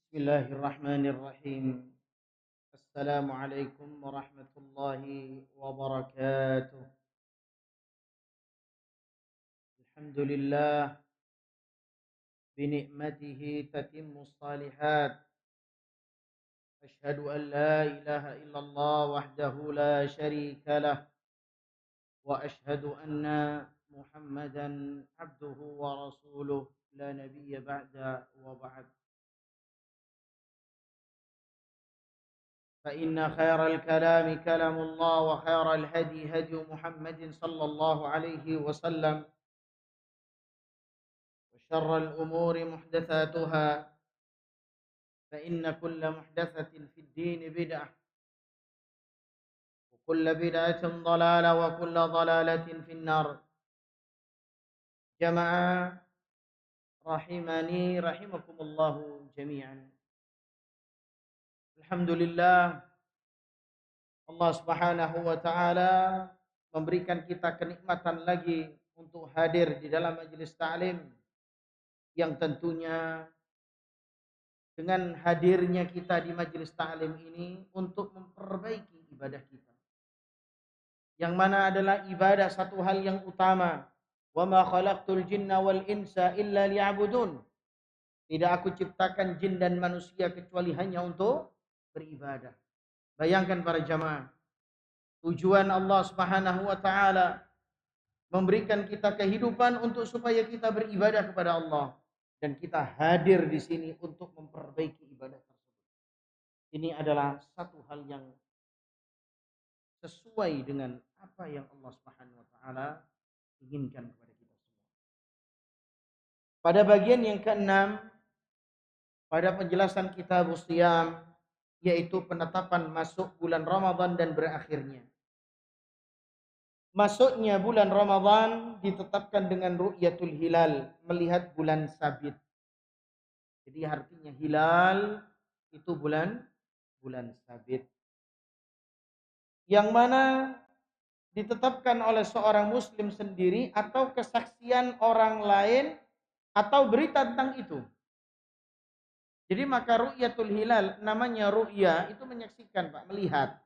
Bismillahirrahmanirrahim. Assalamualaikum warahmatullahi wabarakatuh. Alhamdulillah binikmatihi tatimmus salihat. Ashhadu an la ilaha illallah wahdahu la syarika lah. Wa ashhadu anna Muhammadan abduhu wa rasuluh la nabiyya ba'da wa ba'd. فإن خير الكلام كلام الله وخير الهدي هدي محمد صلى الله عليه وسلم وشر الأمور محدثاتها فإن كل محدثة في الدين بدعة وكل بدعة ضلالة وكل ضلالة في النار. جماعة rahimani rahimakumullahu jami'an. Alhamdulillah Allah Subhanahu wa taala memberikan kita kenikmatan lagi untuk hadir di dalam majelis ta'lim yang tentunya dengan hadirnya kita di majelis ta'lim ini untuk memperbaiki ibadah kita. Yang mana adalah ibadah satu hal yang utama. Wa ma khalaqtul jinna wal insa illa liya'budun. Tidak aku ciptakan jin dan manusia kecuali hanya untuk beribadah. Bayangkan para jamaah, tujuan Allah Subhanahu wa taala memberikan kita kehidupan untuk supaya kita beribadah kepada Allah, dan kita hadir di sini untuk memperbaiki ibadah tersebut. Ini adalah satu hal yang sesuai dengan apa yang Allah Subhanahu wa taala inginkan kepada kita semua. Pada bagian yang keenam pada penjelasan kitab Shiyam, yaitu penetapan masuk bulan Ramadan dan berakhirnya. Masuknya bulan Ramadan ditetapkan dengan ru'yatul hilal, melihat bulan sabit. Jadi artinya hilal itu bulan sabit. Yang mana ditetapkan oleh seorang muslim sendiri atau kesaksian orang lain atau berita tentang itu. Jadi maka ru'yatul hilal, namanya ru'ya itu menyaksikan, Pak, melihat.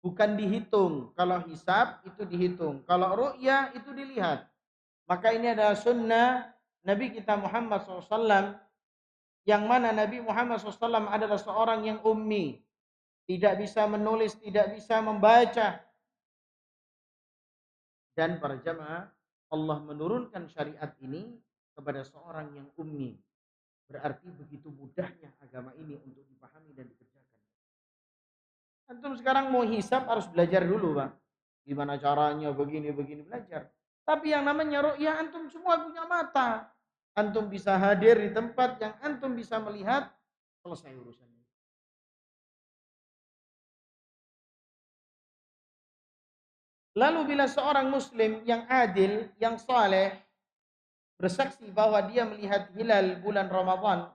Bukan dihitung. Kalau hisab itu dihitung. Kalau ru'ya itu dilihat. Maka ini adalah sunnah Nabi kita Muhammad SAW. Yang mana Nabi Muhammad SAW adalah seorang yang ummi. Tidak bisa menulis, tidak bisa membaca. Dan para jamaah, Allah menurunkan syariat ini kepada seorang yang ummi. Berarti begitu mudahnya agama ini untuk dipahami dan dikerjakan. Antum sekarang mau hisab harus belajar dulu, Pak. Gimana caranya, begini belajar. Tapi yang namanya ru'ya, antum semua punya mata. Antum bisa hadir di tempat yang antum bisa melihat, selesai urusannya. Lalu bila seorang muslim yang adil, yang saleh, bersaksi bahwa dia melihat hilal bulan Ramadan,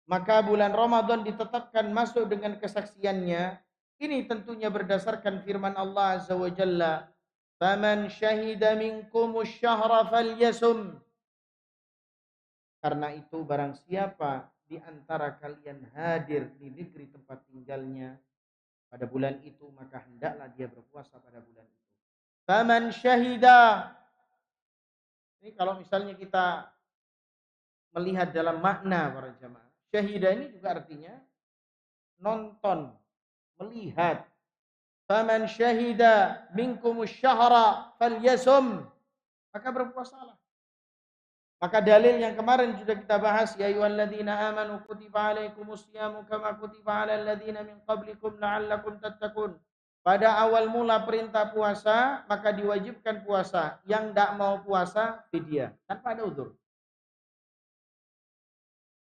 maka bulan Ramadan ditetapkan masuk dengan kesaksiannya. Ini tentunya berdasarkan firman Allah Azza wa Jalla, "Faman syahida minkumus syahra falyasum." Karena itu barang siapa di antara kalian hadir di negeri tempat tinggalnya pada bulan itu, maka hendaklah dia berpuasa pada bulan itu. Faman syahida. Ini kalau misalnya kita melihat dalam makna para jamaah. Syahida ini juga artinya nonton, melihat. Faman syahida minkumus syahra falyasum. Maka berpuasalah. Maka dalil yang kemarin sudah kita bahas, ya ayyuhalladzina amanu kutiba alaikumus syamu kama kutiba alal ladzina min qablikum la'allakum tattaqun. Pada awal mula perintah puasa, maka diwajibkan puasa. Yang tidak mau puasa, fidyah, tanpa ada udzur.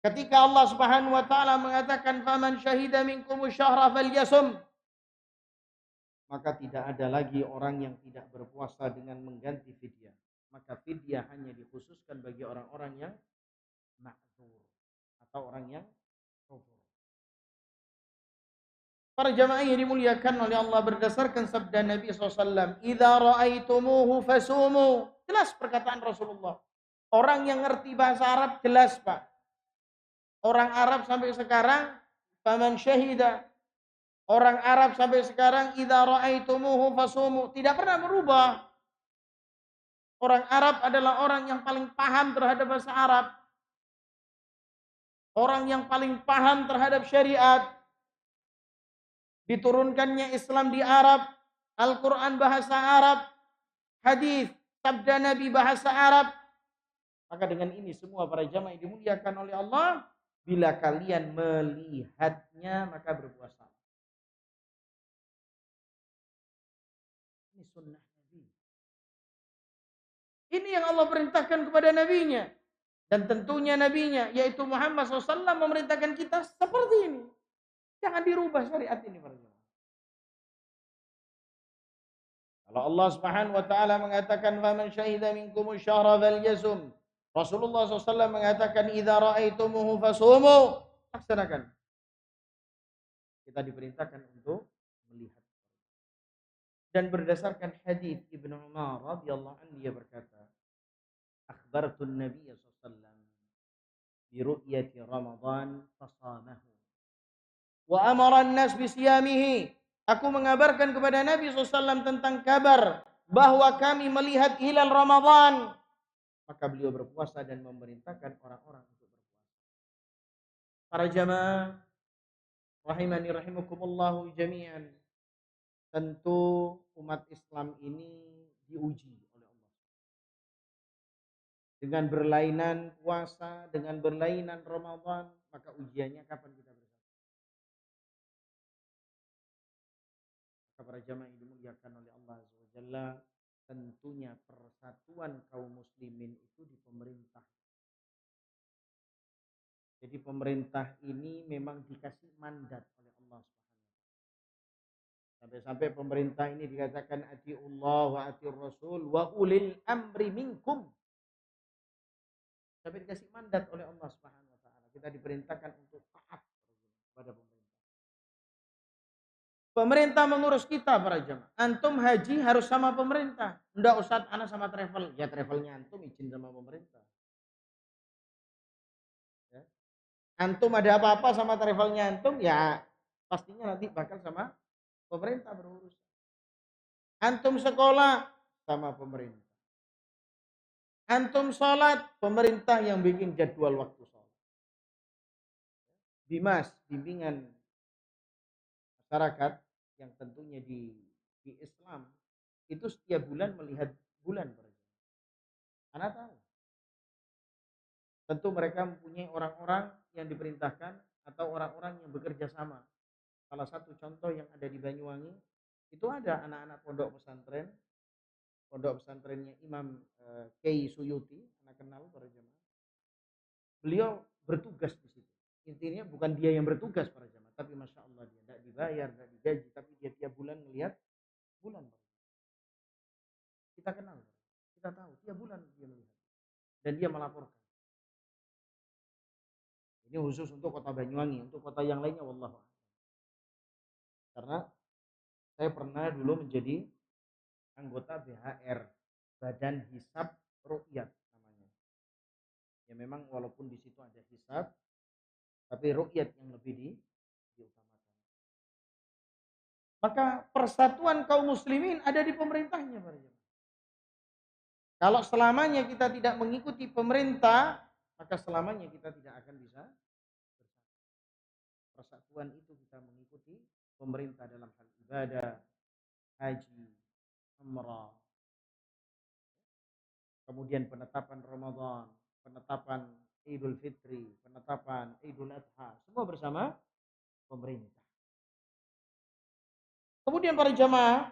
Ketika Allah Subhanahu wa taala mengatakan faman syahida minkumus syahra falyasum, maka tidak ada lagi orang yang tidak berpuasa dengan mengganti fidyah. Maka fidyah hanya dikhususkan bagi orang-orang yang ma'dzur atau orang yang uzur. Para jamaah yang dimuliakan oleh Allah, berdasarkan sabda Nabi SAW, "Idza ra'aitumuhu fasumu." Jelas perkataan Rasulullah. Orang yang ngerti bahasa Arab jelas, Pak. Orang Arab sampai sekarang, faman syahida. Orang Arab sampai sekarang, idza ra'aitumuhu fasumu. Tidak pernah berubah. Orang Arab adalah orang yang paling paham terhadap bahasa Arab. Orang yang paling paham terhadap syariat. Diturunkannya Islam di Arab. Al-Quran bahasa Arab. Hadis, sabda Nabi bahasa Arab. Maka dengan ini semua para jamaah yang dimuliakan oleh Allah, bila kalian melihatnya maka berpuasa. Ini sunnah Nabi. Ini yang Allah perintahkan kepada Nabi-Nya. Dan tentunya Nabi-Nya, yaitu Muhammad SAW, memerintahkan kita seperti ini. Jangan dirubah syariat ini para jamaah. Kalau Allah Subhanahu wa taala mengatakan faman syahida minkum syahra falyasum. Rasulullah SAW mengatakan idza ra'aitumuhu fasumu. Laksanakan. Kita diperintahkan untuk melihat. Dan berdasarkan hadis Ibnu Umar radhiyallahu anhu dia berkata, akhbartun Nabiy sallallahu alaihi wasallam bi ru'yati Ramadan fasamahu wa amara an-nas bi siyamihi. Aku mengabarkan kepada Nabi SAW tentang kabar bahwa kami melihat hilal Ramadan. Maka beliau berpuasa dan memerintahkan orang-orang untuk berpuasa. Para jamaah rahimani rahimakumullah jami'an. Tentu umat Islam ini diuji oleh Allah. Dengan berlainan puasa, dengan berlainan Ramadan, maka ujiannya kapan kita bersama? Maka para jamaah yang dimuliakan oleh Allah Azza wa Jalla, tentunya persatuan kaum muslimin itu di pemerintah. Jadi pemerintah ini memang dikasih mandat oleh Allah Subhanahu. Sampai-sampai pemerintah ini dikatakan atiullah wa atiur rasul wa ulil amri minkum. Sampai dikasih mandat oleh Allah Subhanahu wa taala. Kita diperintahkan untuk taat kepada pemerintah. Pemerintah mengurus kita para jamaah. Antum haji harus sama pemerintah. Enggak Ustaz, ana sama travel. Ya travelnya antum izin sama pemerintah. Ya. Antum ada apa-apa sama travelnya antum, ya pastinya nanti bakal sama pemerintah berurus. Antum sekolah sama pemerintah. Antum sholat, pemerintah yang bikin jadwal waktu sholat. Bimas, bimbingan masyarakat yang tentunya di Islam itu setiap bulan melihat bulan. Anda tahu. Tentu mereka mempunyai orang-orang yang diperintahkan atau orang-orang yang bekerja sama. Salah satu contoh yang ada di Banyuwangi, itu ada anak-anak pondok pesantrennya Imam Kiai Suyuti, anak kenal para jemaah. Beliau bertugas di situ. Intinya bukan dia yang bertugas para jemaah, tapi masya Allah dia tidak dibayar, tidak digaji, tapi dia tiap bulan melihat bulan. Kita kenal, kita tahu tiap bulan dia melihat dan dia melaporkan. Ini khusus untuk kota Banyuwangi, untuk kota yang lainnya wallahu a'lam. Karena saya pernah dulu menjadi anggota BHR, Badan Hisab Ru'yat namanya. Ya memang walaupun di situ ada hisab, tapi ru'yat yang lebih diutamakan. Maka persatuan kaum muslimin ada di pemerintahnya. Kalau selamanya kita tidak mengikuti pemerintah, maka selamanya kita tidak akan bisa bersatu. Persatuan itu kita mengikuti pemerintah dalam hal ibadah, haji, umrah, kemudian penetapan Ramadan, penetapan Idul Fitri, penetapan Idul Adha, semua bersama pemerintah. Kemudian para jamaah,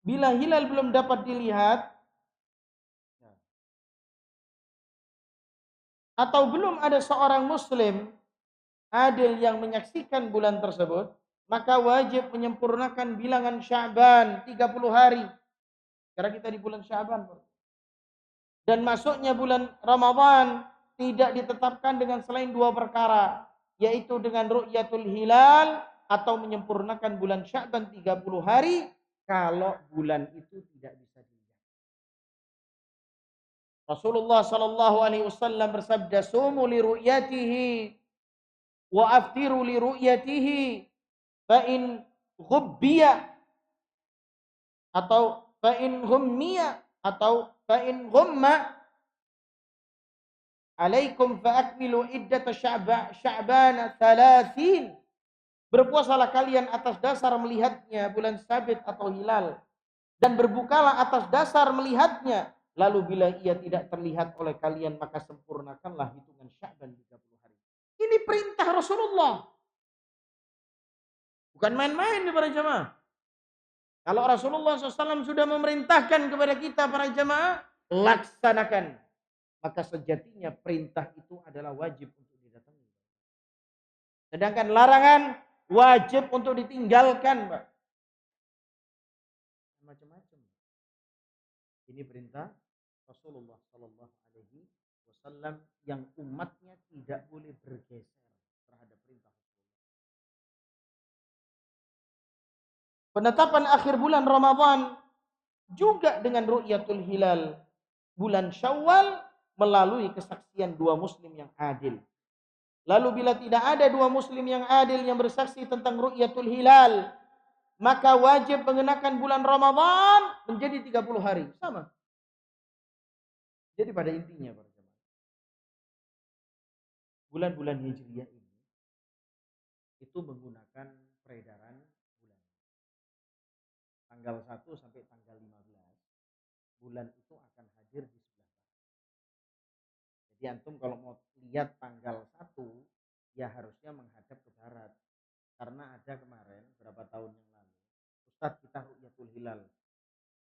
bila hilal belum dapat dilihat atau belum ada seorang muslim adil yang menyaksikan bulan tersebut, maka wajib menyempurnakan bilangan Sya'ban 30 hari. Karena kita di bulan Sya'ban. Dan masuknya bulan Ramadan tidak ditetapkan dengan selain dua perkara, yaitu dengan ru'yatul hilal atau menyempurnakan bulan Sya'ban 30 hari kalau bulan itu tidak bisa dilihat. Rasulullah sallallahu alaihi wasallam bersabda, "Sumu li ru'yatihi wa aftiru li ru'yatihi fa in ghubbiya atau fa in ghummiya atau fa in ghumma alaikum fa akmilu iddata sya'bana 30. Berpuasalah kalian atas dasar melihatnya bulan sabit atau hilal, dan berbukalah atas dasar melihatnya. Lalu bila ia tidak terlihat oleh kalian, maka sempurnakanlah hitungan Sya'ban 30 hari. Ini perintah Rasulullah. Bukan main-main nih para jamaah. Kalau Rasulullah SAW sudah memerintahkan kepada kita para jamaah, laksanakan. Maka sejatinya perintah itu adalah wajib untuk didatangi. Sedangkan larangan wajib untuk ditinggalkan, Pak. Macam-macam. Ini perintah Rasulullah Sallallahu Alaihi Wasallam yang umatnya tidak boleh bergeser terhadap perintah Rasulullah. Penetapan akhir bulan Ramadan juga dengan ru'yatul hilal bulan Syawal melalui kesaksian dua muslim yang adil. Lalu bila tidak ada dua muslim yang adil yang bersaksi tentang ru'yatul hilal, maka wajib mengenakan bulan Ramadan menjadi 30 hari. Sama. Jadi pada intinya, bulan-bulan Hijriah ini itu menggunakan peredaran bulan. Tanggal 1 sampai tanggal 15, bulan itu akan hadir di sebelah barat. Jadi antum kalau mau lihat tanggal 1, ya harusnya menghadap ke barat. Karena ada kemarin, berapa tahun yang lalu, Ustadz kita ru'yatul hilal.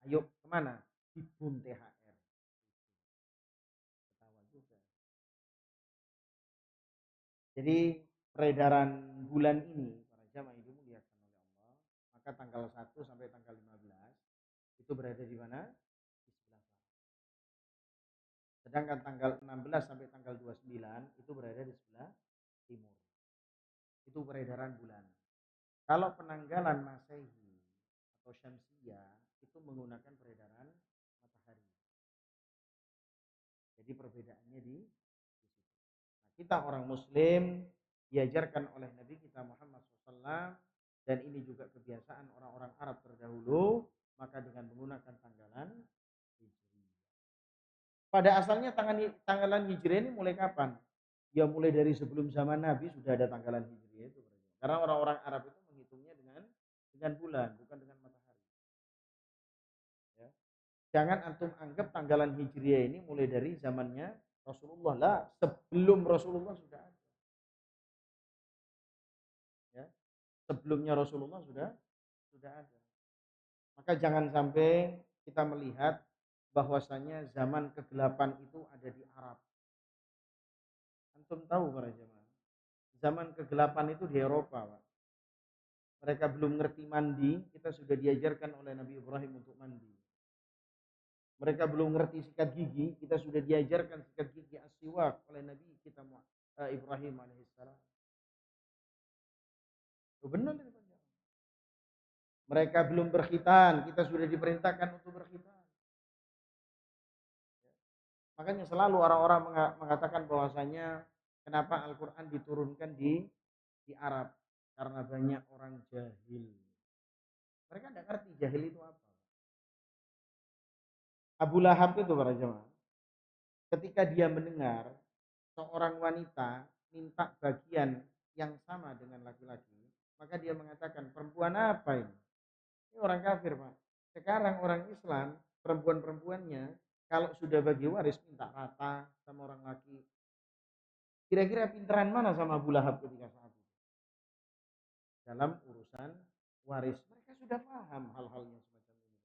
Ayo kemana? Di BUM THR. Ketawa juga. Jadi peredaran bulan ini, para jamaah itu dimuliakan oleh Allah, maka tanggal 1 sampai tanggal 15 itu berada di mana? Di sebelah barat. Sedangkan tanggal 16 sampai tanggal 29 itu berada di sebelah timur. Itu peredaran bulan. Kalau penanggalan Masehi atau Syamsiyah itu menggunakan peredaran matahari. Jadi perbedaannya di situ. Nah, kita orang Muslim diajarkan oleh Nabi kita Muhammad SAW, dan ini juga kebiasaan orang-orang Arab terdahulu, maka dengan menggunakan tanggalan Hijriah. Pada asalnya tanggalan Hijriah ini mulai kapan? Ya mulai dari sebelum zaman Nabi sudah ada tanggalan Hijriah itu. Karena orang-orang Arab itu menghitungnya dengan bulan, bukan dengan matahari. Ya. Jangan antum anggap tanggalan Hijriah ini mulai dari zamannya Rasulullah. Lah, sebelum Rasulullah sudah ada. Ya. Sebelumnya Rasulullah sudah ada. Maka jangan sampai kita melihat bahwasanya zaman kegelapan itu ada di Arab. Antum tahu para jemaah, zaman kegelapan itu di Eropa, Pak. Mereka belum ngerti mandi, kita sudah diajarkan oleh Nabi Ibrahim untuk mandi. Mereka belum ngerti sikat gigi, kita sudah diajarkan sikat gigi as-siwak oleh Nabi kita Ibrahim alaihissalam. Oh, benar itu. Mereka belum berkhitan, kita sudah diperintahkan untuk berkhitan. Makanya selalu orang-orang mengatakan bahwasanya kenapa Al-Quran diturunkan di Arab, karena banyak orang jahil. Mereka tidak ngerti jahil itu apa. Abu Lahab itu para jemaah, ketika dia mendengar seorang wanita minta bagian yang sama dengan laki-laki, maka dia mengatakan, perempuan apa ini? Ini orang kafir, Pak. Sekarang orang Islam, perempuan-perempuannya kalau sudah bagi waris minta rata sama orang laki. Kira-kira pinteran mana sama Abu Lahab ketika saat itu? Dalam urusan waris. Mereka sudah paham hal-hal yang semacam ini.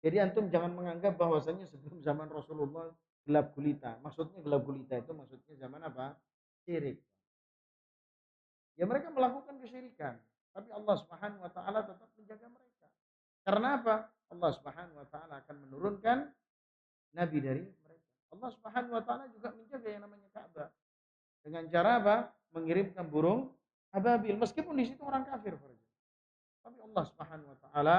Jadi antum jangan menganggap bahwasanya sebelum zaman Rasulullah gelap gulita. Maksudnya gelap gulita itu maksudnya zaman apa? Syirik. Ya mereka melakukan kesyirikan, tapi Allah Subhanahu wa taala tetap menjaga mereka. Karena apa? Allah Subhanahu wa taala akan menurunkan nabi dari mereka. Allah Subhanahu wa taala juga menjaga yang namanya Ka'bah. Dengan cara apa? Mengirimkan burung ababil, meskipun di situ orang kafir. Tapi Allah Subhanahu wa taala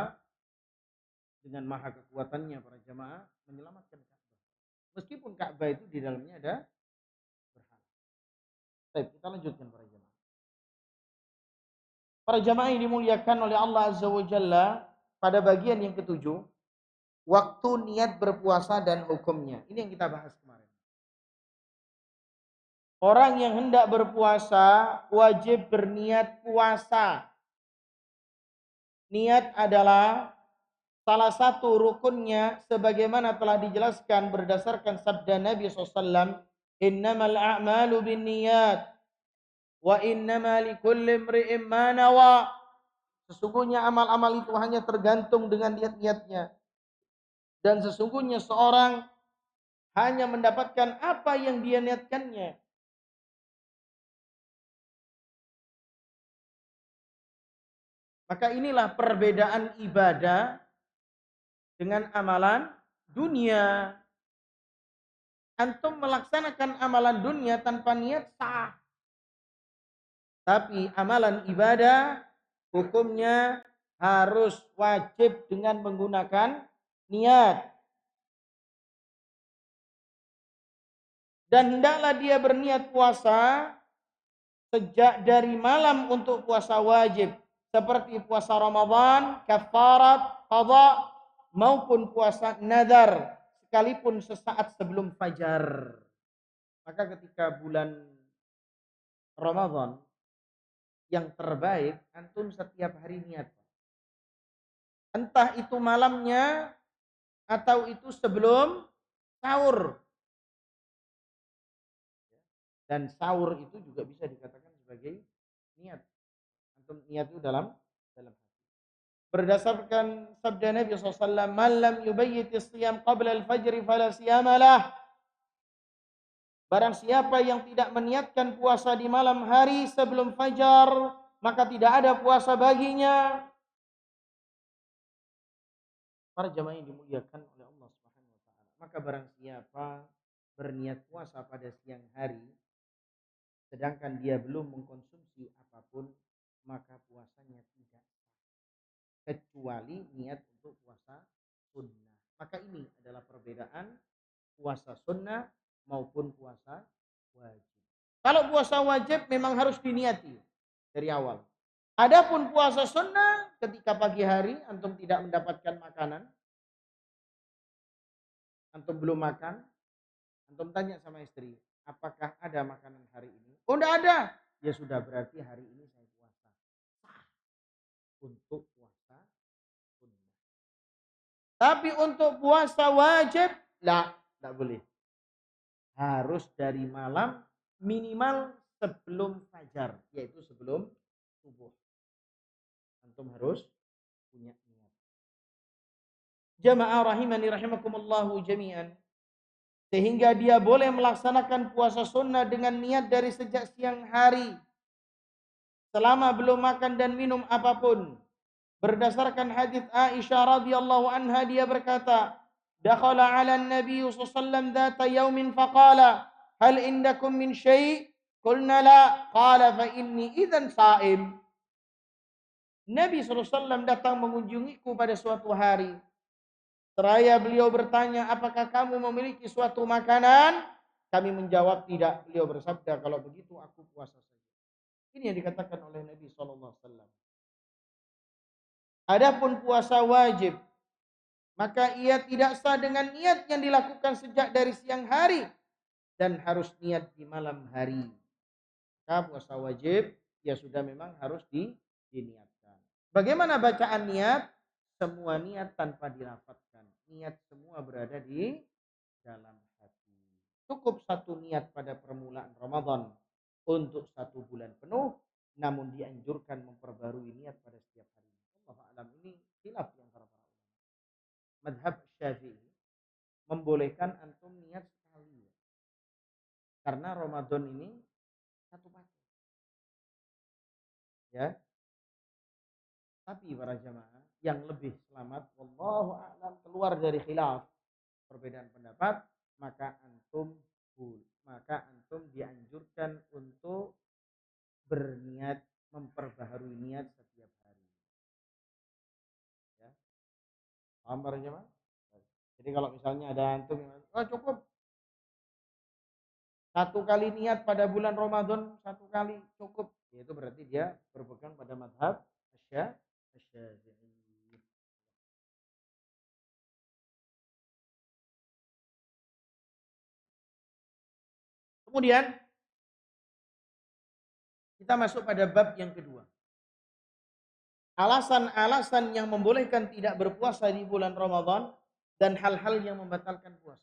dengan maha kekuatannya para jamaah menyelamatkan Ka'bah. Meskipun Ka'bah itu di dalamnya ada berhala. Baik, kita lanjutkan para jamaah. Para jamaah yang dimuliakan oleh Allah Azza wa Jalla, pada bagian yang ketujuh, waktu niat berpuasa dan hukumnya. Ini yang kita bahas kemarin. Orang yang hendak berpuasa wajib berniat puasa. Niat adalah salah satu rukunnya sebagaimana telah dijelaskan berdasarkan sabda Nabi SAW, innamal a'malu binniyat wa innama likulli imri'in ma nawa. Sesungguhnya amal-amal itu hanya tergantung dengan niat-niatnya. Dan sesungguhnya seorang hanya mendapatkan apa yang dia niatkannya. Maka inilah perbedaan ibadah dengan amalan dunia. Antum melaksanakan amalan dunia tanpa niat sah. Tapi amalan ibadah hukumnya harus wajib dengan menggunakan niat. Dan hendaklah dia berniat puasa sejak dari malam untuk puasa wajib. Seperti puasa Ramadan, kafarat, qadha, maupun puasa nadar. Sekalipun sesaat sebelum fajar. Maka ketika bulan Ramadan, yang terbaik antum setiap hari niat. Entah itu malamnya atau itu sebelum sahur. Dan sahur itu juga bisa dikatakan sebagai niat. Antum niat itu dalam hati. Berdasarkan sabda Nabi SAW, man lam yubayyiti siyam qabla al-fajr fala siyamalah. Barang siapa yang tidak meniatkan puasa di malam hari sebelum fajar, maka tidak ada puasa baginya. Para jamaah yang dimuliakan oleh Allah Subhanahu wa taala. Maka barang siapa berniat puasa pada siang hari sedangkan dia belum mengkonsumsi apapun, maka puasanya tidak sah kecuali niat untuk puasa sunnah. Maka ini adalah perbedaan puasa sunnah maupun puasa wajib. Kalau puasa wajib memang harus diniati dari awal. Adapun puasa sunnah ketika pagi hari antum tidak mendapatkan makanan, antum belum makan, antum tanya sama istri, apakah ada makanan hari ini? Oh, enggak ada. Ya sudah, berarti hari ini saya puasa. Untuk puasa sunnah. Tapi untuk puasa wajib, enggak boleh. Harus dari malam minimal sebelum fajar, yaitu sebelum subuh. Antum harus punya niat. Jamaah rahimani rahimakumullahu jami'an. Sehingga dia boleh melaksanakan puasa sunnah dengan niat dari sejak siang hari. Selama belum makan dan minum apapun. Berdasarkan hadis Aisyah radhiyallahu anha, dia berkata, dakhala 'ala an-nabiy sallallahu alaihi wasallam dhata yawmin faqala, hal indakum min syai'? Qulna la. Qala fa inni idzan sha'im. Nabi SAW datang mengunjungiku pada suatu hari. Seraya beliau bertanya, apakah kamu memiliki suatu makanan? Kami menjawab tidak. Beliau bersabda, kalau begitu aku puasa saja. Ini yang dikatakan oleh Nabi SAW. Adapun puasa wajib, maka ia tidak sah dengan niat yang dilakukan sejak dari siang hari dan harus niat di malam hari. Maka puasa wajib ya sudah memang harus diniatkan. Bagaimana bacaan niat? Semua niat tanpa dilafadzkan. Niat semua berada di dalam hati. Cukup satu niat pada permulaan Ramadan untuk 1 bulan penuh, namun dianjurkan memperbarui niat pada setiap hari. Allah alam, ini khilaf di antara para ulama. Madhab Syafi'i membolehkan antum niat sekali. Karena Ramadan ini satu paket. Ya. Tapi para jamaah yang lebih selamat, wallahu a'lam, keluar dari khilaf perbedaan pendapat, maka antum dianjurkan untuk berniat memperbaharui niat setiap hari. Ya. Paham para jamaah? Jadi kalau misalnya ada antum yang cukup Satu kali niat pada bulan Ramadan, satu kali cukup. Itu berarti dia berpegang pada mazhab Asy-Syafi'i. Kemudian kita masuk pada bab yang kedua. Alasan-alasan yang membolehkan tidak berpuasa di bulan Ramadan dan hal-hal yang membatalkan puasa.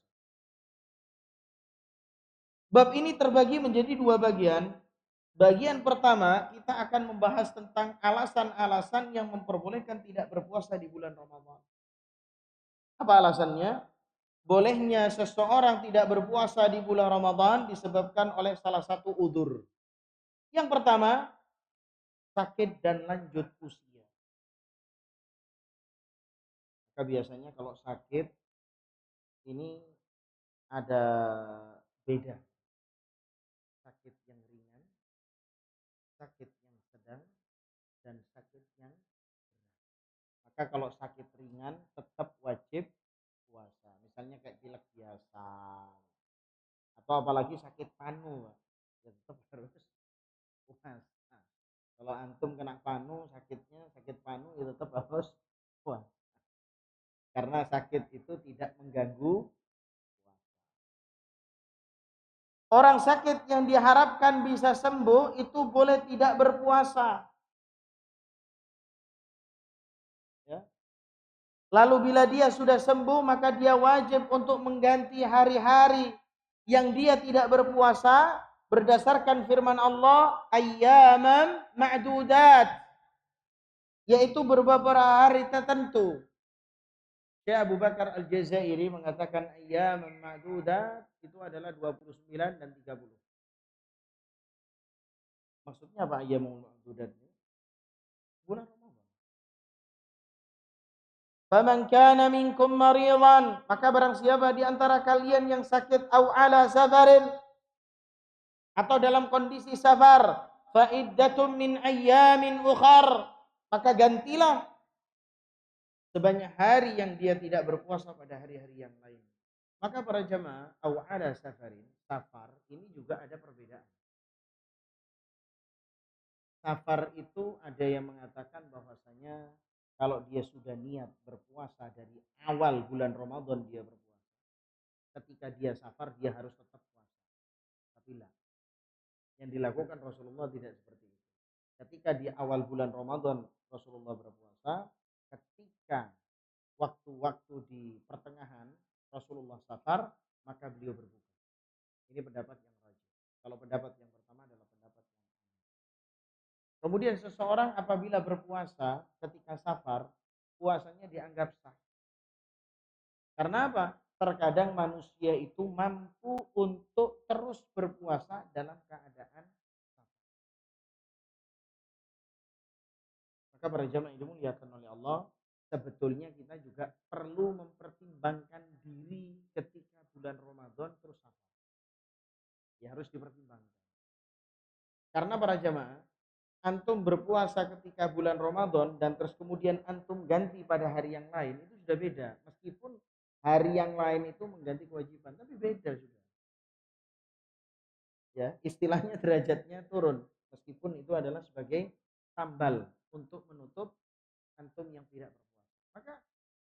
Bab ini terbagi menjadi dua bagian. Bagian pertama, kita akan membahas tentang alasan-alasan yang memperbolehkan tidak berpuasa di bulan Ramadan. Apa alasannya? Bolehnya seseorang tidak berpuasa di bulan Ramadan disebabkan oleh salah satu udzur. Yang pertama, sakit dan lanjut usia. Maka biasanya kalau sakit ini ada beda. Sakit yang ringan, sakit yang sedang, dan sakit yang berat. Maka kalau sakit ringan tetap wajib puasa. Misalnya kayak pilek biasa atau apalagi sakit panu, ya tetap harus puasa. Kalau antum kena panu, sakit panu, ya tetap harus puasa. Karena sakit itu tidak mengganggu puasa. Orang sakit yang diharapkan bisa sembuh itu boleh tidak berpuasa. Ya. Lalu bila dia sudah sembuh, maka dia wajib untuk mengganti hari-hari yang dia tidak berpuasa berdasarkan firman Allah, ayyaman ma'dudat, yaitu beberapa hari tertentu. Syekh Abu Bakar Al-Jazairi mengatakan ayyaman ma'dudat itu adalah 29 dan 30. Maksudnya apa ayyaman ma'dudat? Bulan Ramadan. Faman kana minkum maridan, maka barang siapa di antara kalian yang sakit au ala safarin, atau dalam kondisi safar, fa iddatum min ayyamin ukhar, maka gantilah sebanyak hari yang dia tidak berpuasa pada hari-hari yang lain. Maka para jamaah, au ala safarin, safar ini juga ada perbedaan. Safar itu ada yang mengatakan bahwasanya kalau dia sudah niat berpuasa dari awal bulan Ramadan dia berpuasa. Ketika dia safar dia harus tetap puasa. Tapi lah, yang dilakukan Rasulullah tidak seperti itu. Ketika di awal bulan Ramadan Rasulullah berpuasa, ketika waktu-waktu di pertengahan Rasulullah safar, maka beliau berbuka. Ini pendapat yang rajih. Kalau pendapat yang pertama adalah pendapat yang kemudian seseorang apabila berpuasa ketika safar, puasanya dianggap sah. Karena apa? Terkadang manusia itu mampu untuk terus berpuasa dalam keadaan safar. Maka para jamaah yang dimuliakan oleh Allah, sebetulnya kita juga perlu mempertimbangkan diri ketika bulan Ramadan terus safar. Ya harus dipertimbangkan. Karena para jamaah, antum berpuasa ketika bulan Ramadan dan terus kemudian antum ganti pada hari yang lain, itu sudah beda. Meskipun hari yang lain itu mengganti kewajiban, tapi beda sudah. Ya, istilahnya derajatnya turun, meskipun itu adalah sebagai tambal untuk menutup antum yang tidak berpuasa. Maka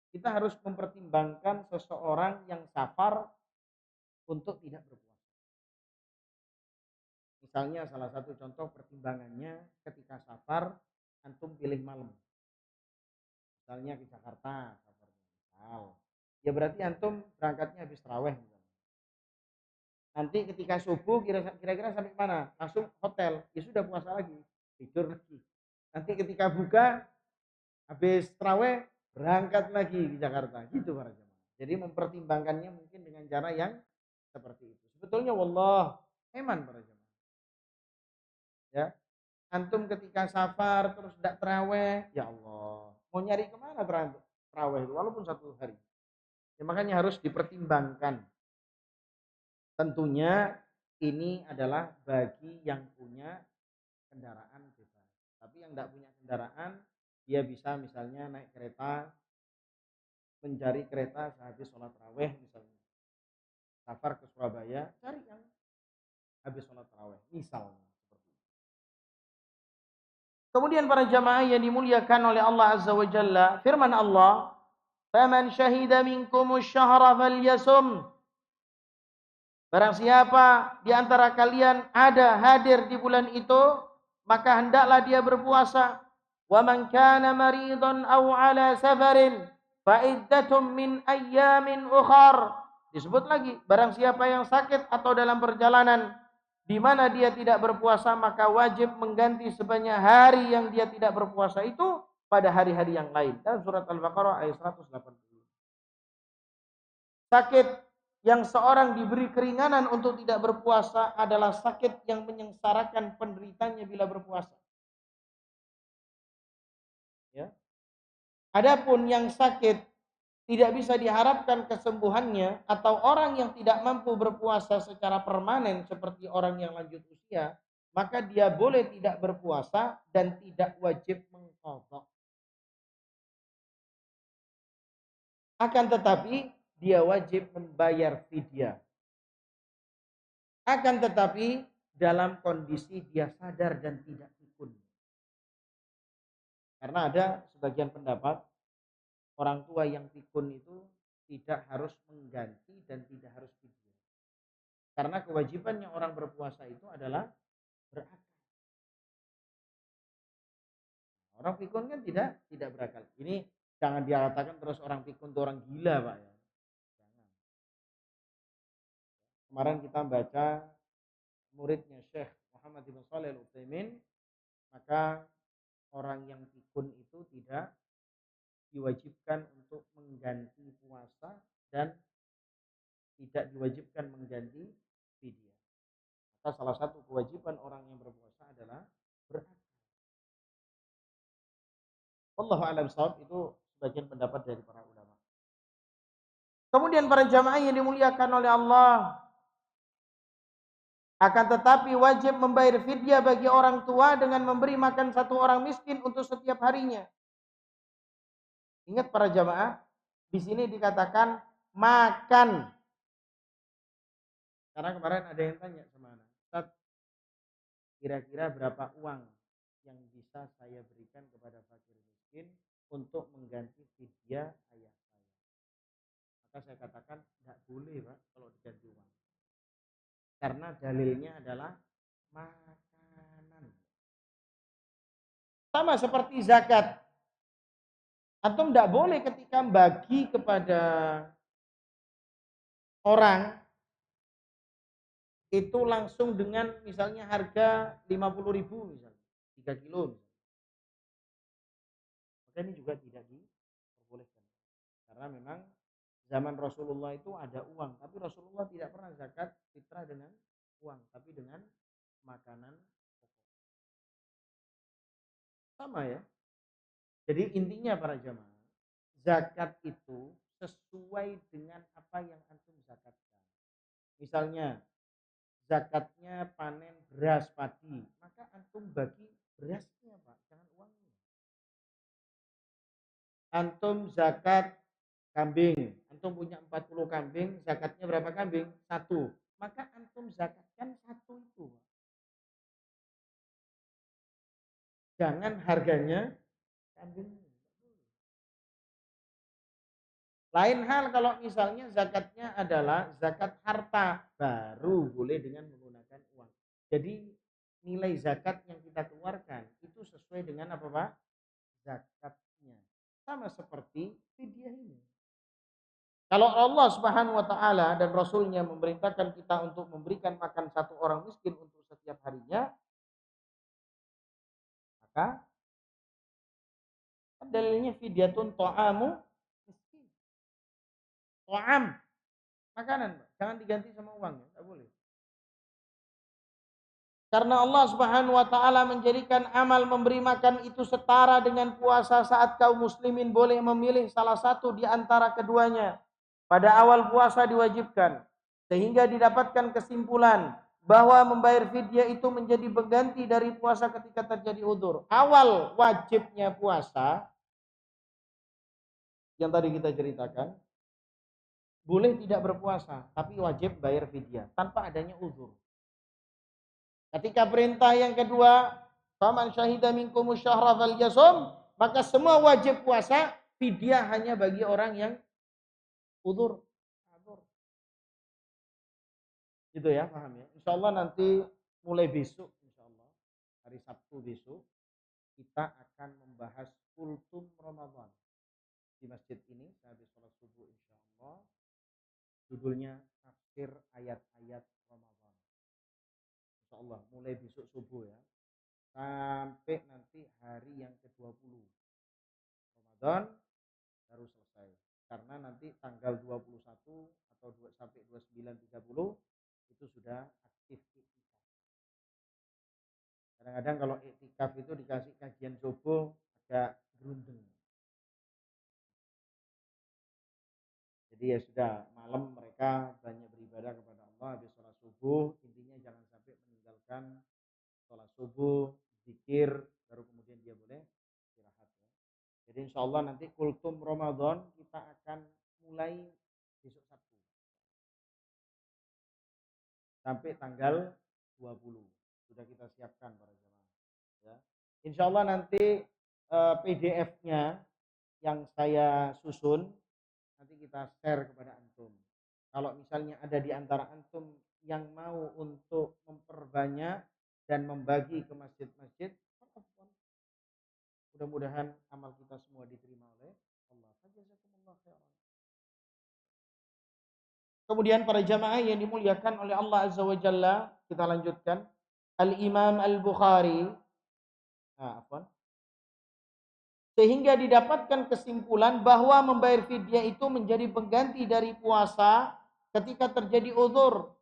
kita harus mempertimbangkan seseorang yang safar untuk tidak berpuasa. Misalnya salah satu contoh pertimbangannya ketika safar antum pilih malam. Misalnya ke Jakarta, misal. Ya berarti antum berangkatnya habis taraweh. Nanti ketika subuh kira-kira sampai mana? Langsung hotel. Ya sudah puasa lagi, tidur lagi. Nanti ketika buka habis taraweh berangkat lagi di Jakarta. Gitu para jemaah. Jadi mempertimbangkannya mungkin dengan cara yang seperti itu. Sebetulnya wallah eman para jemaah. Ya, antum ketika safar terus tidak terawih, ya Allah, mau nyari kemana terawih walaupun satu hari. Ya, makanya harus dipertimbangkan. Tentunya ini adalah bagi yang punya kendaraan bebas. Tapi yang tidak punya kendaraan, dia bisa misalnya naik kereta, mencari kereta sehabis sholat terawih misalnya. Safar ke Surabaya, cari kan. habis sholat tarawih. Misalnya. Kemudian para jamaah yang dimuliakan oleh Allah Azza wa Jalla, firman Allah, "Faman syahida minkumus syahra falyasum." Barang siapa di antara kalian ada hadir di bulan itu, maka hendaklah dia berpuasa. Wa man kana maridan aw ala safarin fa iddatum min ayyamin ukhar. Disebut lagi, barang siapa yang sakit atau dalam perjalanan di mana dia tidak berpuasa, maka wajib mengganti sebanyak hari yang dia tidak berpuasa itu pada hari-hari yang lain. Dalam surat Al-Baqarah ayat 180. Sakit yang seorang diberi keringanan untuk tidak berpuasa adalah sakit yang menyengsarakan penderitanya bila berpuasa. Ya. Adapun yang sakit tidak bisa diharapkan kesembuhannya atau orang yang tidak mampu berpuasa secara permanen seperti orang yang lanjut usia, maka dia boleh tidak berpuasa dan tidak wajib mengqadha. Akan tetapi dia wajib membayar fidyah. Akan tetapi dalam kondisi dia sadar dan tidak pikun. Karena ada sebagian pendapat orang tua yang pikun itu tidak harus mengganti dan tidak harus fidyah. Karena kewajibannya orang berpuasa itu adalah berakal. Orang pikun kan tidak berakal. Ini jangan dikatakan terus orang pikun itu orang gila, Pak ya. Jangan. Kemarin kita baca muridnya Syekh Muhammad bin Shalih Al-Utsaimin, maka orang yang pikun itu tidak diwajibkan untuk mengganti puasa dan tidak diwajibkan mengganti fidyah. Maka salah satu kewajiban orang yang berpuasa adalah berakal. Wallahu a'lam shawab, itu sebagian pendapat dari para ulama. Kemudian para jamaah yang dimuliakan oleh Allah, akan tetapi wajib membayar fidyah bagi orang tua dengan memberi makan satu orang miskin untuk setiap harinya. Ingat para jamaah, di sini dikatakan makan. Karena kemarin ada yang tanya sama anak, Ustaz, kira-kira berapa uang yang bisa saya berikan kepada fakir miskin untuk mengganti fidyah ayah saya? Maka saya katakan tidak boleh, Pak, kalau diganti uang. Karena dalilnya adalah makanan. Sama seperti zakat. Antum tidak boleh ketika bagi kepada orang itu langsung dengan misalnya harga 50.000 misalnya, 3 kilo misalnya. Maka ini juga tidak diperbolehkan. Karena memang zaman Rasulullah itu ada uang, tapi Rasulullah tidak pernah zakat fitrah dengan uang, tapi dengan makanan pokok. Sama ya. Jadi intinya para jamaah, zakat itu sesuai dengan apa yang antum zakatkan. Misalnya zakatnya panen beras padi, maka antum bagi berasnya, Pak, jangan uangnya. Antum zakat kambing, antum punya 40 kambing, zakatnya berapa kambing? 1. Maka antum zakatkan 1 itu, Pak. Jangan harganya kambingnya. Lain hal kalau misalnya zakatnya adalah zakat harta, baru boleh dengan menggunakan uang. Jadi nilai zakat yang kita keluarkan itu sesuai dengan apa, Pak? Zakatnya. Sama seperti fidyah ini. Kalau Allah Subhanahu wa taala dan Rasulnya memerintahkan kita untuk memberikan makan satu orang miskin untuk setiap harinya, maka dalilnya fidyatun ta'amu miskin. Ta'am, makanan, jangan diganti sama uang, enggak boleh. Karena Allah Subhanahu wa taala menjadikan amal memberi makan itu setara dengan puasa saat kaum muslimin boleh memilih salah satu di antara keduanya. Pada awal puasa diwajibkan, sehingga didapatkan kesimpulan bahwa membayar fidyah itu menjadi pengganti dari puasa ketika terjadi udzur. Awal wajibnya puasa yang tadi kita ceritakan, boleh tidak berpuasa, tapi wajib bayar fidyah tanpa adanya udzur. Ketika perintah yang kedua, faman syahida minkum syahra falyasum, maka semua wajib puasa, fidyah hanya bagi orang yang udzur. Gitu ya, paham ya? Insya Allah nanti mulai besok, insya Allah hari Sabtu besok kita akan membahas kultum Ramadan di masjid ini. Saya habis sholat subuh insya Allah. Judulnya tafsir ayat-ayat Ramadan. Insya Allah mulai besok subuh ya, sampai nanti hari yang ke-20 Ramadan baru selesai. Karena nanti tanggal 21 atau sampai 29 30 itu sudah aktif iktikaf. Kadang-kadang kalau iktikaf itu dikasih kajian subuh agak gerundeng. Jadi ya sudah, malam mereka banyak beribadah kepada Allah habis sholat subuh. Intinya jangan sampai meninggalkan sholat subuh, zikir, baru kemudian dia boleh istirahat ya. Jadi insya Allah nanti kultum Ramadan kita akan mulai besok Sabtu sampai tanggal 20. Sudah kita siapkan para jemaah ya. Insya Allah nanti PDF-nya yang saya susun nanti kita share kepada antum. Kalau misalnya ada di antara antum yang mau untuk memperbanyak dan membagi ke masjid-masjid, mudah-mudahan amal kita semua diterima oleh Allah. Kemudian para jamaah yang dimuliakan oleh Allah Azza wa Jalla, kita lanjutkan. Al-Imam Al-Bukhari, sehingga didapatkan kesimpulan bahwa membayar fidyah itu menjadi pengganti dari puasa ketika terjadi uzur.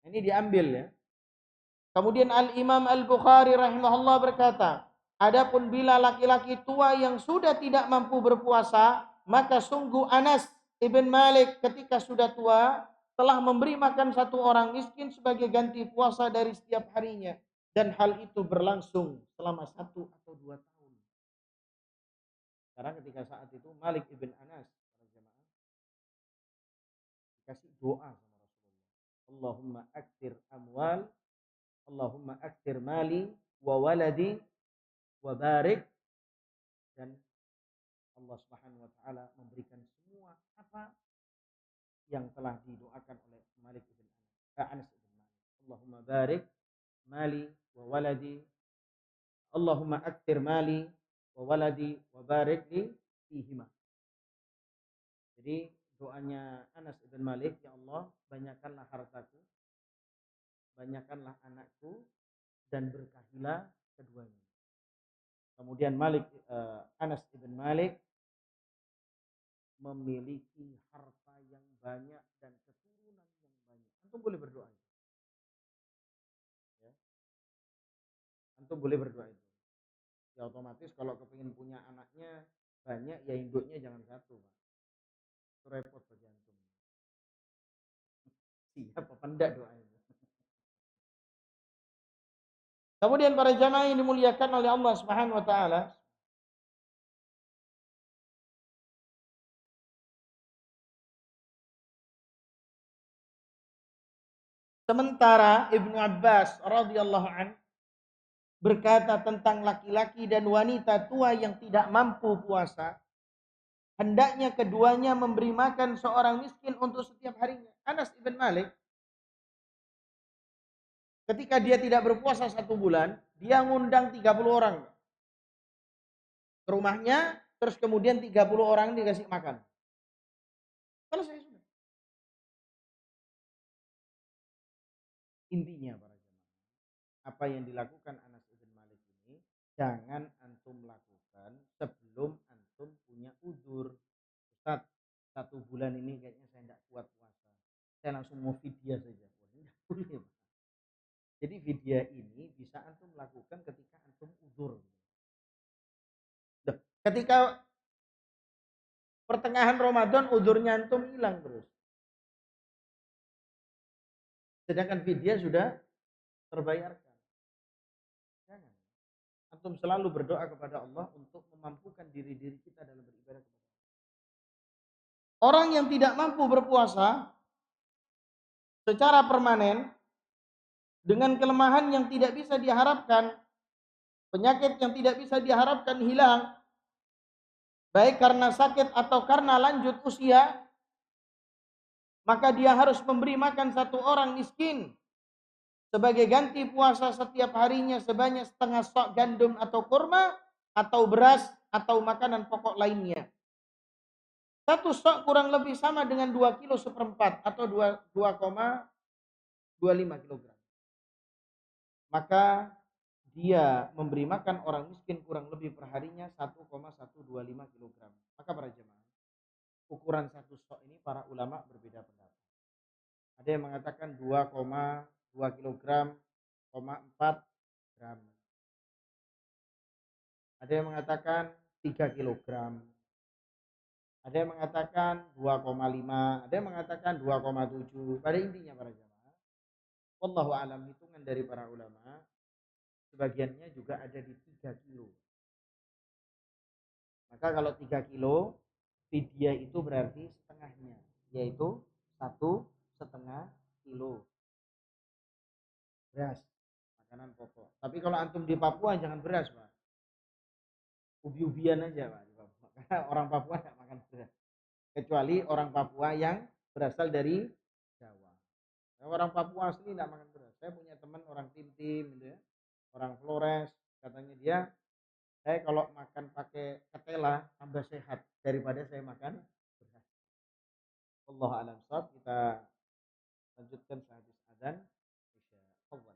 Ini diambil ya. Kemudian Al-Imam Al-Bukhari rahimahullah berkata, adapun bila laki-laki tua yang sudah tidak mampu berpuasa, maka sungguh Anas ibn Malik ketika sudah tua telah memberi makan satu orang miskin sebagai ganti puasa dari setiap harinya. Dan hal itu berlangsung selama 1 atau 2 tahun. Karena ketika saat itu Malik ibn Anas dikasih doa sama Rasulullah. Allahumma akthir amwal, Allahumma akthir mali wa waladi wa barik, dan Allah Subhanahu wa taala memberikan semua apa yang telah didoakan oleh Malik ibn Anas ibn Malik. Allahumma barik mali wa waladi, Allahumma akthir mali wa waladi wa barik li fihima. Jadi doanya Anas ibn Malik, ya Allah, banyakkanlah hartaku, banyakkanlah anakku, dan berkahilah keduanya. Kemudian Anas ibn Malik memiliki harta yang banyak dan keturunan yang banyak. Antum boleh berdoa itu. Ya. Antum boleh berdoa itu. Ya otomatis kalau kepingin punya anaknya banyak, ya induknya jangan satu, Pak. Itu repot bagi antum. Siap apa enggak doa itu? Kemudian para jamaah yang dimuliakan oleh Allah Subhanahu wa taala, sementara Ibnu Abbas radhiyallahu an berkata tentang laki-laki dan wanita tua yang tidak mampu puasa, hendaknya keduanya memberi makan seorang miskin untuk setiap harinya. Anas ibn Malik ketika dia tidak berpuasa 1 bulan, dia ngundang 30 orang ke rumahnya, terus kemudian 30 orang dikasih makan. Selesai sudah. Intinya para jemaah, apa yang dilakukan Anas ibn Malik ini jangan antum lakukan sebelum antum punya uzur. Ustaz, 1 bulan ini kayaknya saya tidak kuat puasa, saya langsung mau fidyah saja. Tidak boleh. Jadi fidyah ini bisa antum lakukan ketika antum uzur. Ketika pertengahan Ramadan uzurnya antum hilang terus, sedangkan fidyah sudah terbayarkan. Jangan. Antum selalu berdoa kepada Allah untuk memampukan diri-diri kita dalam beribadah kepada Allah. Orang yang tidak mampu berpuasa secara permanen, dengan kelemahan yang tidak bisa diharapkan, penyakit yang tidak bisa diharapkan hilang, baik karena sakit atau karena lanjut usia, maka dia harus memberi makan satu orang miskin sebagai ganti puasa setiap harinya sebanyak setengah sok gandum atau kurma atau beras atau makanan pokok lainnya. Satu sok kurang lebih sama dengan 2 kilo seperempat atau 2,25 kilogram. Maka dia memberi makan orang miskin kurang lebih perharinya 1,125 kilogram. Maka para jemaah, ukuran satu sok ini para ulama berbeda pendapat. Ada yang mengatakan 2,2 kilogram, 4 gram. Ada yang mengatakan 3 kilogram. Ada yang mengatakan 2,5, ada yang mengatakan 2,7. Pada intinya para jemaah, wallahu alam, hitungan dari para ulama sebagiannya juga ada di 3 kilo. Maka kalau 3 kilo, fidyah itu berarti setengahnya, yaitu 1,5 kilo beras, makanan pokok. Tapi kalau antum di Papua jangan beras, Pak. Ubi-ubian aja, Pak, di Papua. Karena orang Papua tidak makan beras. Kecuali orang Papua yang berasal dari Jawa. Orang Papua asli tidak makan beras. Saya punya teman orang Tim-Tim gitu ya. Orang Flores, katanya dia, saya kalau makan pakai ketela tambah sehat daripada saya makan beras. Allah alam sab, kita lanjutkan sehabis adzan. Insya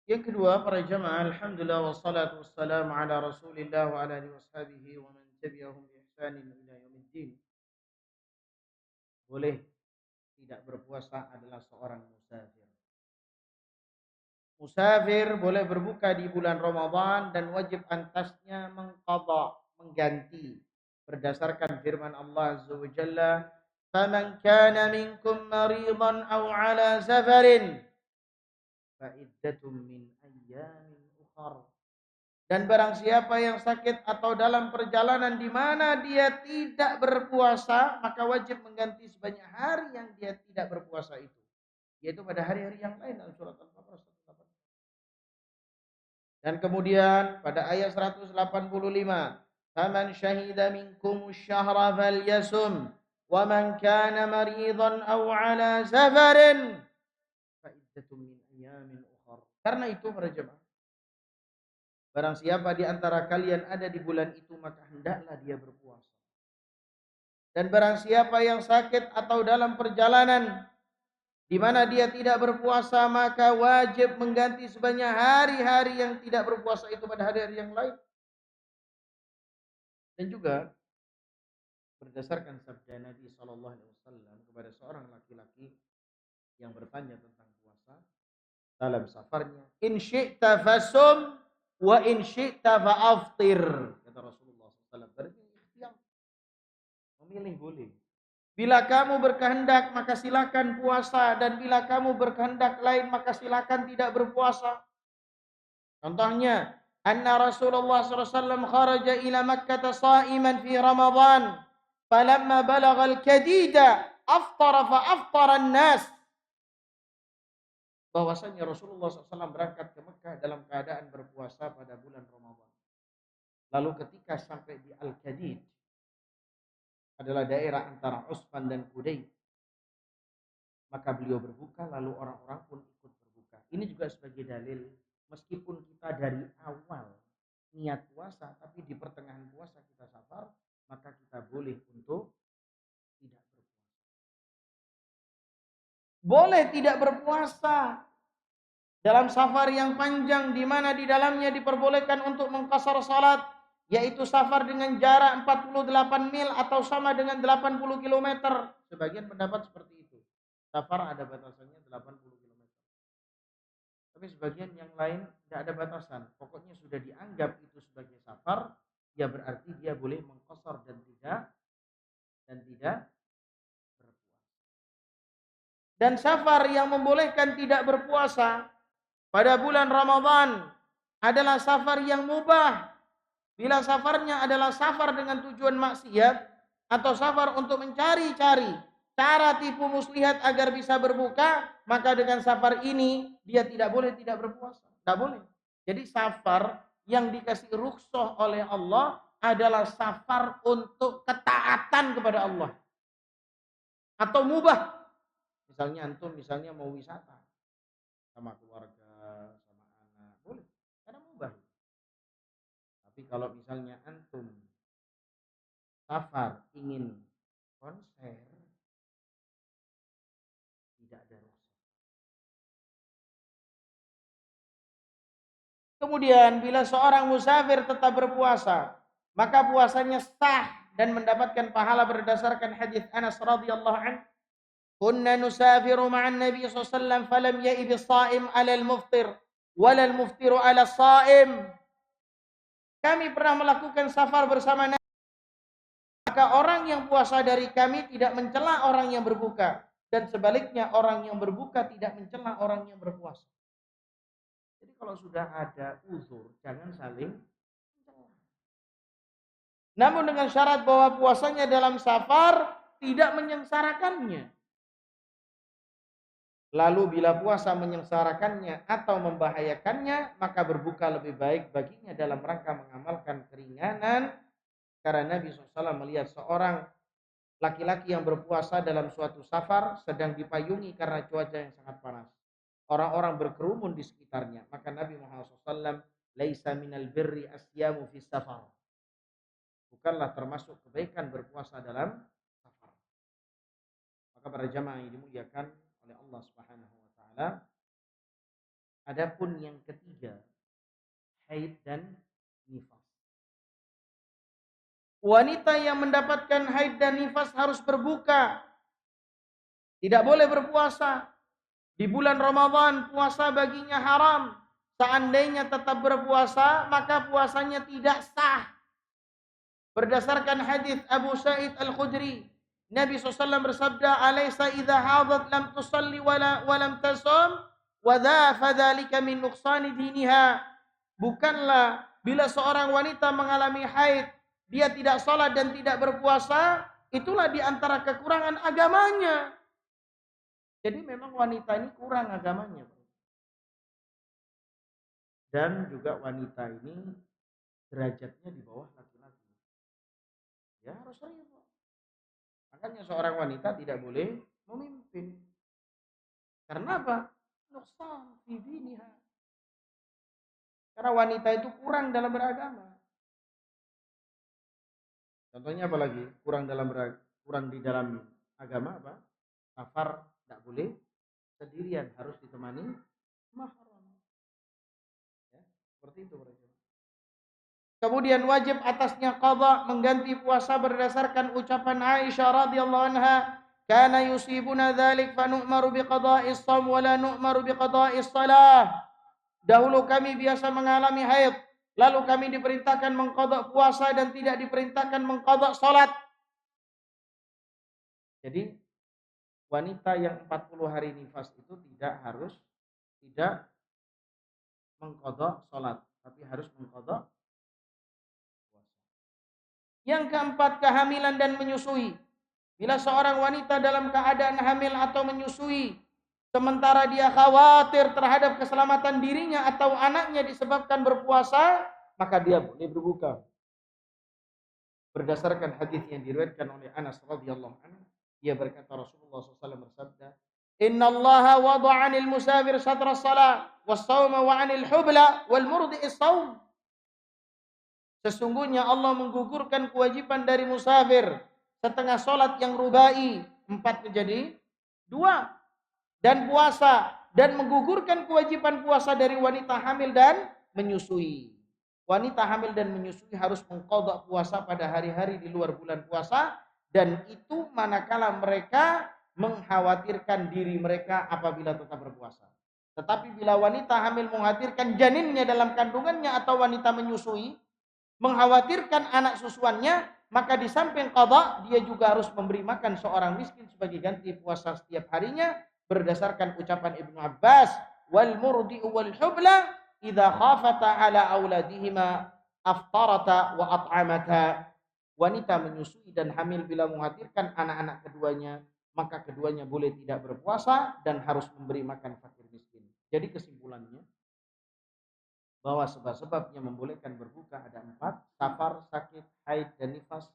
Yang kedua, para jamaah, alhamdulillah wassalatu wassalamu ala Rasulillah wa ala alihi washabihi wa man tabi'ahum bi ihsanin ila yaumiddin. Boleh tidak berpuasa adalah seorang musafir. Musafir boleh berbuka di bulan Ramadan dan wajib atasnya mengqadha, mengganti berdasarkan firman Allah Azza wa Jalla, "Faman kana minkum maridan aw ala safarin fa iddatum min ayyamin ukhra." Dan barang siapa yang sakit atau dalam perjalanan di mana dia tidak berpuasa, maka wajib mengganti sebanyak hari yang dia tidak berpuasa itu, yaitu pada hari-hari yang lain dalam surat Al-Baqarah 108. Dan kemudian pada ayat 185, "Faman syahida minkum syahra falyasum wa man kana maridan aw ala safarin fa iddatum min ayyamin ukhra." Karena itu para jemaah, barang siapa di antara kalian ada di bulan itu, maka hendaklah dia berpuasa. Dan barang siapa yang sakit atau dalam perjalanan di mana dia tidak berpuasa, maka wajib mengganti sebanyak hari-hari yang tidak berpuasa itu pada hari-hari yang lain. Dan juga berdasarkan sabda Nabi SAW kepada seorang laki-laki yang bertanya tentang puasa dalam safarnya, "In syi'ta fasum wa in syi'ta fa'aftir." Kata Rasulullah SAW, berarti ikhtiar, memilih boleh. Bila kamu berkehendak maka silakan puasa, dan bila kamu berkehendak lain maka silakan tidak berpuasa. Contohnya, anna Rasulullah SAW kharaja ila Makkah sa'iman fi Ramadan, falamma balagha al-kadida aftara fa aftara an-nas. Bahwasanya Rasulullah SAW berangkat ke Mekah dalam keadaan berpuasa pada bulan Ramadan. Lalu ketika sampai di Al-Kadid, adalah daerah antara Usfan dan Kudaid, maka beliau berbuka, lalu orang-orang pun ikut berbuka. Ini juga sebagai dalil, meskipun kita dari awal niat puasa, tapi di pertengahan puasa kita safar, maka kita boleh untuk tidak berpuasa. Boleh tidak berpuasa dalam safar yang panjang, di mana di dalamnya diperbolehkan untuk mengqasar salat, yaitu safar dengan jarak 48 mil atau sama dengan 80 km. Sebagian pendapat seperti itu. Safar ada batasannya 80 km. Tapi sebagian yang lain tidak ada batasan. Pokoknya sudah dianggap itu sebagai safar, ya berarti dia boleh mengqasar dan tidak berpuasa. Dan safar yang membolehkan tidak berpuasa pada bulan Ramadan adalah safar yang mubah. Bila safarnya adalah safar dengan tujuan maksiat atau safar untuk mencari-cari cara tipu muslihat agar bisa berbuka, maka dengan safar ini dia tidak boleh tidak berpuasa. Tidak boleh. Jadi safar yang dikasih rukhsah oleh Allah adalah safar untuk ketaatan kepada Allah. Atau mubah. Misalnya antum mau wisata sama keluarga, sama anak, boleh. Karena mubah. Tapi kalau misalnya antum safar ingin konser, tidak ada rukhsah. Kemudian bila seorang musafir tetap berpuasa, maka puasanya sah dan mendapatkan pahala berdasarkan hadis Anas radhiyallahu anhu, "Kunna nusafiru ma'an Nabi sallallahu alaihi wasallam falam ya'ib as-sha'im 'ala al-muftir wala al-muftiru 'ala as-sha'im." Kami pernah melakukan safar bersama Nabi, maka orang yang puasa dari kami tidak mencela orang yang berbuka, dan sebaliknya orang yang berbuka tidak mencela orang yang berpuasa. Jadi kalau sudah ada uzur, jangan saling mencela. Namun dengan syarat bahwa puasanya dalam safar tidak menyengsarakannya. Lalu bila puasa menyengsarakannya atau membahayakannya, maka berbuka lebih baik baginya dalam rangka mengamalkan keringanan. Karena Nabi SAW melihat seorang laki-laki yang berpuasa dalam suatu safar sedang dipayungi karena cuaca yang sangat panas. Orang-orang berkerumun di sekitarnya. Maka Nabi Muhammad SAW, "Laisa minal birri asyamu fis safar." Bukanlah termasuk kebaikan berpuasa dalam safar. Maka para jamaah yang dimuliakan oleh Allah Subhanahu wa taala, Adapun yang ketiga, haid dan nifas. Wanita yang mendapatkan haid dan nifas harus berbuka. Tidak boleh berpuasa. Di bulan Ramadan puasa baginya haram. Seandainya tetap berpuasa, maka puasanya tidak sah. Berdasarkan hadis Abu Sa'id Al-Khudri, Nabi SAW bersabda, "Alaysa idza hadat lam tusalli wa lam tasum, wa dha fadzalika min nuqsani diniha." Bukanlah bila seorang wanita mengalami haid, dia tidak salat dan tidak berpuasa, itulah di antara kekurangan agamanya. Jadi memang wanita ini kurang agamanya. Dan juga wanita ini derajatnya di bawah laki-laki. Ya harus ridho. Makanya seorang wanita tidak boleh memimpin. Karena apa? Nuksan fi diniha. Karena wanita itu kurang dalam beragama. Contohnya apa lagi? Kurang di dalam agama apa? Safar tidak boleh sendirian, harus ditemani mahram. Ya, seperti itu berarti. Kemudian wajib atasnya qadha mengganti puasa berdasarkan ucapan Aisyah radhiyallahu anha, "Kana yusibuna dzalik fa nu'maru biqada'is shaum wa la nu'maru biqada'is shalah." Dahulu kami biasa mengalami haid, lalu kami diperintahkan mengqadha puasa dan tidak diperintahkan mengqadha salat. Jadi wanita yang 40 hari nifas itu tidak mengqadha salat, tapi harus mengqadha puasa. Yang keempat, kehamilan dan menyusui. Bila seorang wanita dalam keadaan hamil atau menyusui, sementara dia khawatir terhadap keselamatan dirinya atau anaknya disebabkan berpuasa, maka dia boleh berbuka. Berdasarkan hadis yang diriwayatkan oleh Anas radhiyallahu anhu, dia berkata Rasulullah SAW bersabda, "Inna Allah wada'a 'anil musafir syatra shalah, was-shauma wa 'anil hubla wal murdi'is shaum." Sesungguhnya Allah menggugurkan kewajiban dari musafir setengah solat yang rubai, 4 menjadi 2, dan puasa, dan menggugurkan kewajiban puasa dari wanita hamil dan menyusui. Wanita hamil dan menyusui harus mengqadha puasa pada hari-hari di luar bulan puasa, dan itu manakala mereka mengkhawatirkan diri mereka apabila tetap berpuasa. Tetapi bila wanita hamil mengkhawatirkan janinnya dalam kandungannya atau wanita menyusui mengkhawatirkan anak susuannya, maka di samping qadha dia juga harus memberi makan seorang miskin sebagai ganti puasa setiap harinya berdasarkan ucapan Ibnu Abbas, "Wal murdi'u wal hubla idza khafata ala auladihima aftarata wa at'amata." Wanita menyusui dan hamil bila mengkhawatirkan anak-anak keduanya, maka keduanya boleh tidak berpuasa dan harus memberi makan fakir miskin. Jadi kesimpulannya, bahwa sebab-sebab yang membolehkan berbuka ada 4, safar, sakit, haid, dan nifas,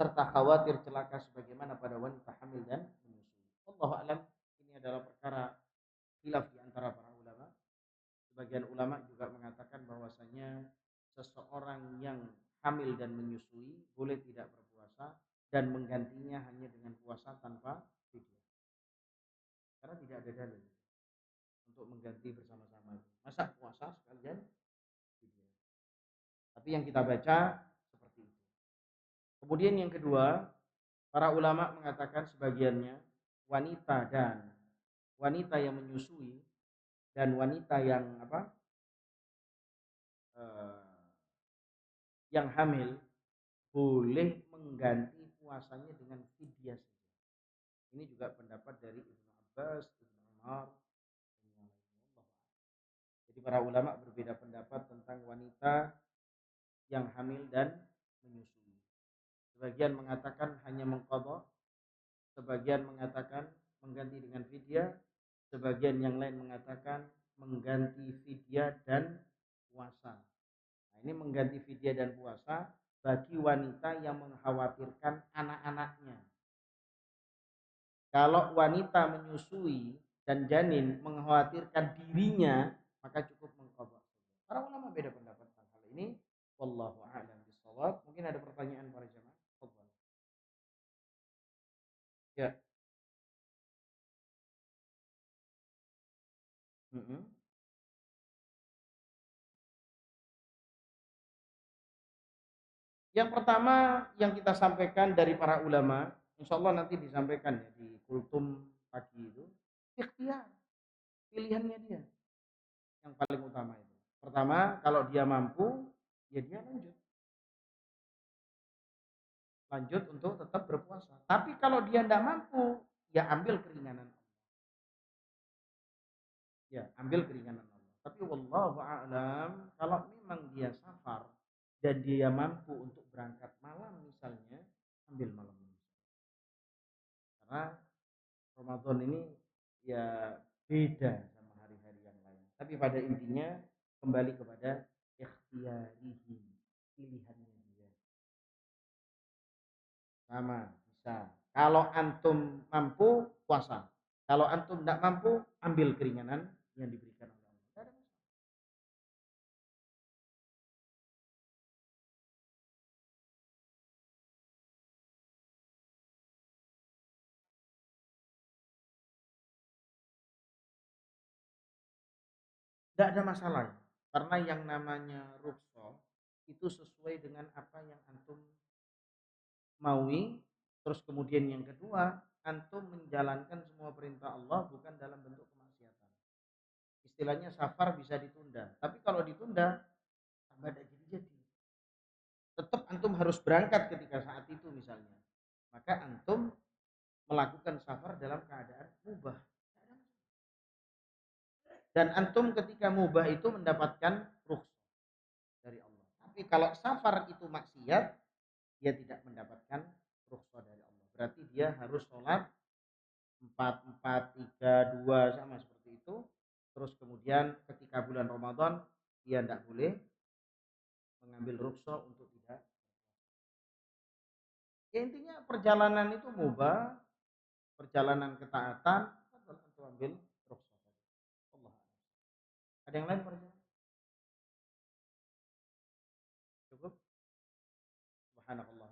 serta khawatir celaka sebagaimana pada wanita hamil dan menyusui. Wallahu a'lam, ini adalah perkara khilaf di antara para ulama. Sebagian ulama juga mengatakan bahwasanya seseorang yang hamil dan menyusui boleh tidak berpuasa dan menggantinya hanya dengan puasa tanpa fidyah. Karena tidak ada dalil untuk mengganti bersama-sama. Masa puasa sekalian fidyah. Tapi yang kita baca seperti itu. Kemudian yang kedua, para ulama mengatakan sebagiannya wanita yang menyusui dan wanita yang yang hamil boleh mengganti puasanya dengan fidyah. Ini juga pendapat dari Ibnu Abbas, Ibnu Umar. Jadi para ulama berbeda pendapat tentang wanita yang hamil dan menyusui. Sebagian mengatakan hanya mengqadha, sebagian mengatakan mengganti dengan fidyah, sebagian yang lain mengatakan mengganti fidyah dan puasa. Nah, ini mengganti fidyah dan puasa bagi wanita yang mengkhawatirkan anak-anaknya. Kalau wanita menyusui dan janin mengkhawatirkan dirinya, maka cukup mengqadha. Para ulama beda pendapat tentang hal ini. Wallahu a'lam bishawab. Mungkin ada pertanyaan para jemaah. Fadhal. Ya. Mm-mm. Yang pertama yang kita sampaikan dari para ulama, insya Allah nanti disampaikan ya di kultum pagi itu, ikhtiar, pilihannya dia yang paling utama itu. Pertama, kalau dia mampu, ya dia lanjut untuk tetap berpuasa. Tapi kalau dia tidak mampu, ya ambil keringanan. Ya, ambil keringanan Allah. Tapi wallahu a'lam, kalau memang dia safar dan dia mampu untuk berangkat malam misalnya, ambil malam. Karena Ramadan ini ya beda sama hari-hari yang lain. Tapi pada intinya kembali kepada ikhtiyarihi, pilihannya dia. Sama, bisa. Kalau antum mampu, puasa. Kalau antum tidak mampu, ambil keringanan yang diberikan oleh Allah. Tidak ada masalah. Karena yang namanya rukhsah itu sesuai dengan apa yang antum maui. Terus kemudian yang kedua, antum menjalankan semua perintah Allah bukan dalam bentuk kemaksiatan. Istilahnya safar bisa ditunda. Tapi kalau ditunda, tambah ada jadi-jadi. Tetap antum harus berangkat ketika saat itu misalnya. Maka antum melakukan safar dalam keadaan mubah. Dan antum ketika mubah itu mendapatkan rukhsah dari Allah. Tapi kalau safar itu maksiat, dia tidak mendapatkan rukhsah dari Allah. Berarti dia harus sholat 4, 4, 3, 2 sama seperti itu. Terus kemudian ketika bulan Ramadan dia tidak boleh mengambil rukhsah untuk tidak. Ya intinya perjalanan itu mubah, perjalanan ketaatan, untuk ambil rukhsah. Allah. Ada yang lain perjalanan? Cukup. Subhanallah.